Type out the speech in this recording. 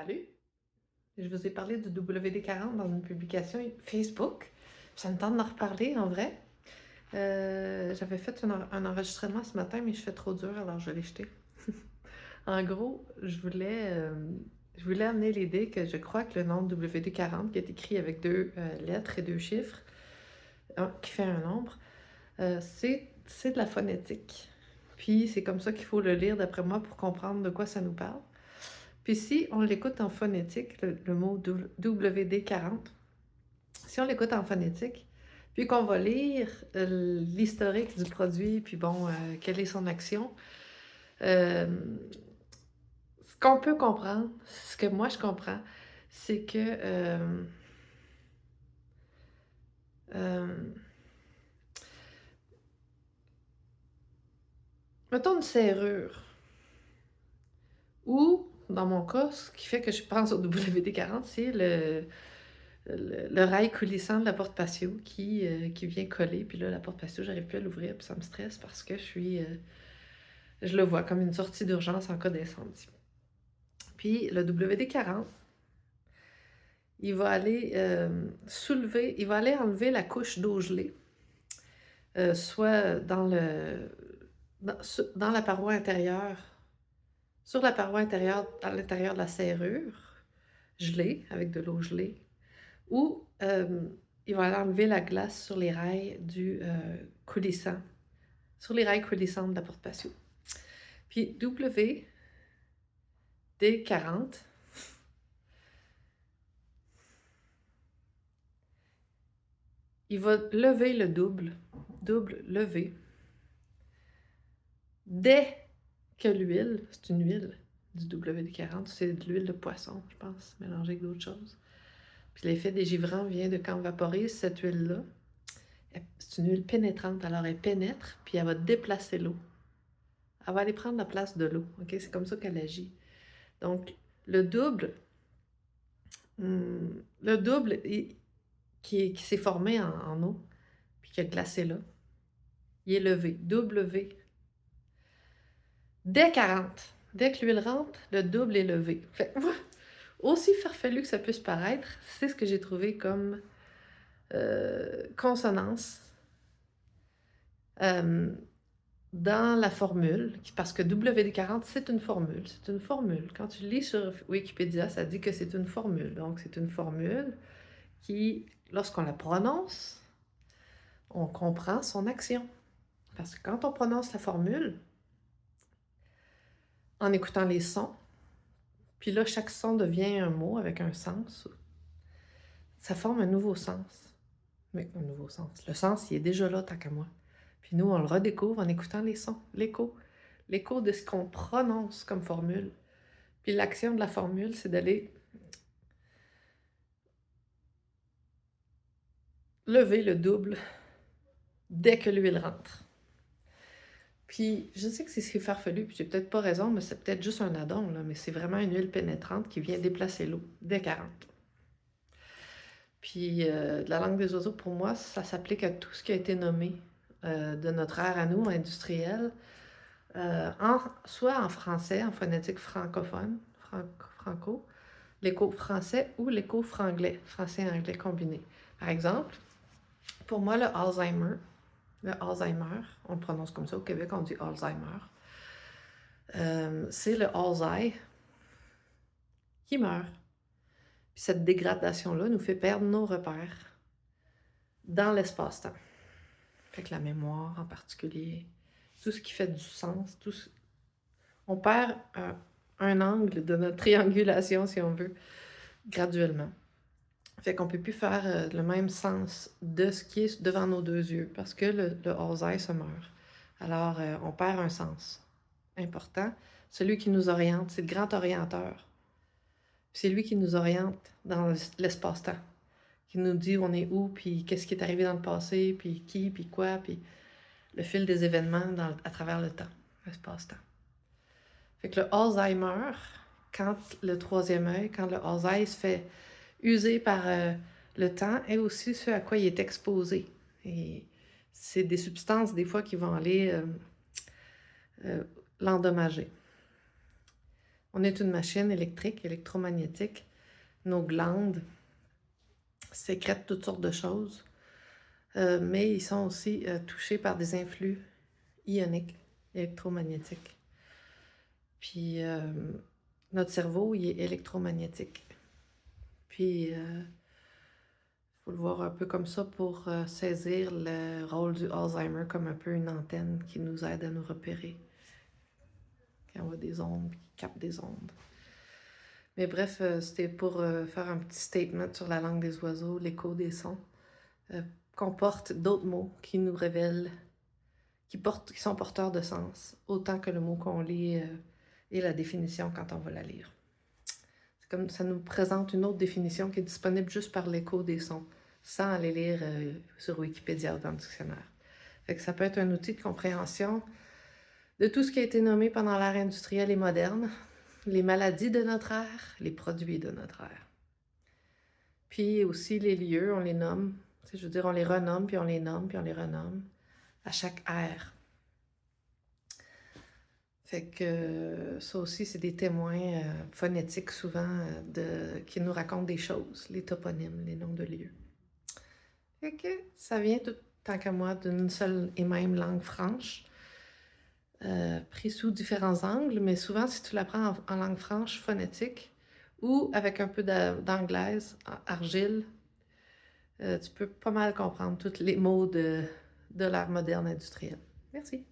Salut! Je vous ai parlé du WD-40 dans une publication Facebook. Ça me tente d'en reparler en vrai. J'avais fait un enregistrement ce matin, mais je fais trop dur, alors je l'ai jeté. En gros, je voulais amener l'idée que je crois que le nombre WD-40, qui est écrit avec deux lettres et deux chiffres, qui fait un nombre, c'est de la phonétique. Puis c'est comme ça qu'il faut le lire, d'après moi, pour comprendre de quoi ça nous parle. Puis si on l'écoute en phonétique, le mot WD-40, si on l'écoute en phonétique, puis qu'on va lire l'historique du produit, puis bon, quelle est son action, euh, ce qu'on peut comprendre, ce que moi je comprends, c'est que, euh, mettons une serrure, ou dans mon cas, ce qui fait que je pense au WD-40, c'est le rail coulissant de la porte patio qui vient coller. Puis là, la porte patio, j'arrive plus à l'ouvrir, puis ça me stresse parce que je le vois comme une sortie d'urgence en cas d'incendie. Puis le WD-40, il va aller il va aller enlever la couche d'eau gelée, soit dans la paroi intérieure, sur la paroi intérieure, à l'intérieur de la serrure, gelée, avec de l'eau gelée, ou il va aller enlever la glace sur les rails coulissant, sur les rails coulissants de la porte patio. Puis WD-40, il va lever le double levé, dès que l'huile, c'est une huile du WD-40, c'est de l'huile de poisson, je pense, mélangée avec d'autres choses. Puis l'effet dégivrant vient de quand on vaporise cette huile-là. C'est une huile pénétrante, alors elle pénètre, puis elle va déplacer l'eau. Elle va aller prendre la place de l'eau, ok? C'est comme ça qu'elle agit. Donc, le double, qui s'est formé en eau, puis qui a glacé là, il est levé, W. Dès 40, dès que l'huile rentre, le double est levé. Fait que moi, aussi farfelu que ça puisse paraître, c'est ce que j'ai trouvé comme consonance euh, dans la formule, parce que WD-40, c'est une formule. C'est une formule. Quand tu lis sur Wikipédia, ça dit que c'est une formule. Donc, c'est une formule qui, lorsqu'on la prononce, on comprend son action. Parce que quand on prononce la formule, en écoutant les sons, puis là, chaque son devient un mot avec un sens, ça forme un nouveau sens. Mais un nouveau sens. Le sens, il est déjà là, tant qu'à moi. Puis nous, on le redécouvre en écoutant les sons, l'écho. L'écho de ce qu'on prononce comme formule. Puis l'action de la formule, c'est d'aller lever le double dès que l'huile rentre. Puis je sais que c'est farfelu, puis j'ai peut-être pas raison, mais c'est peut-être juste un addon, là, mais c'est vraiment une huile pénétrante qui vient déplacer l'eau dès 40. Puis de la langue des oiseaux, pour moi, ça s'applique à tout ce qui a été nommé de notre ère à nous, industrielle, soit en français, en phonétique francophone, franco, l'écho français ou l'écho franglais, français et anglais combiné. Par exemple, pour moi, le Alzheimer, on le prononce comme ça au Québec, on dit Alzheimer, c'est le Alzheimer qui meurt. Puis cette dégradation-là nous fait perdre nos repères dans l'espace-temps. Fait que la mémoire en particulier, tout ce qui fait du sens, on perd un angle de notre triangulation, si on veut, graduellement. Fait qu'on ne peut plus faire le même sens de ce qui est devant nos deux yeux, parce que le Alzheimer se meurt. Alors, on perd un sens important. Celui qui nous oriente, c'est le grand orienteur. C'est lui qui nous oriente dans l'espace-temps, qui nous dit on est où, puis qu'est-ce qui est arrivé dans le passé, puis qui, puis quoi, puis le fil des événements à travers le temps, l'espace-temps. Fait que le Alzheimer, quand le troisième œil, quand le Alzheimer se fait user par le temps, est aussi ce à quoi il est exposé. Et c'est des substances, des fois, qui vont aller l'endommager. On est une machine électrique, électromagnétique. Nos glandes sécrètent toutes sortes de choses, mais ils sont aussi touchés par des influx ioniques, électromagnétiques. Puis notre cerveau, il est électromagnétique. Puis faut le voir un peu comme ça pour saisir le rôle du Alzheimer comme un peu une antenne qui nous aide à nous repérer. Qui envoie des ondes, qui capte des ondes. Mais bref, c'était pour faire un petit statement sur la langue des oiseaux, l'écho des sons, comporte d'autres mots qui nous révèlent, qui sont porteurs de sens, autant que le mot qu'on lit et la définition quand on va la lire. C'est comme ça nous présente une autre définition qui est disponible juste par l'écho des sons, sans aller lire sur Wikipédia ou dans le dictionnaire. Fait que ça peut être un outil de compréhension de tout ce qui a été nommé pendant l'ère industrielle et moderne, les maladies de notre ère, les produits de notre ère. Puis aussi les lieux, on les nomme, je veux dire, on les renomme, puis on les nomme, puis on les renomme, à chaque ère. Fait que ça aussi, c'est des témoins phonétiques souvent qui nous racontent des choses, les toponymes, les noms de lieux. Fait que ça vient tout, tant qu'à moi, d'une seule et même langue franche, pris sous différents angles, mais souvent, si tu l'apprends en langue franche, phonétique, ou avec un peu d'anglaise, argile, tu peux pas mal comprendre tous les mots de l'ère moderne industrielle. Merci.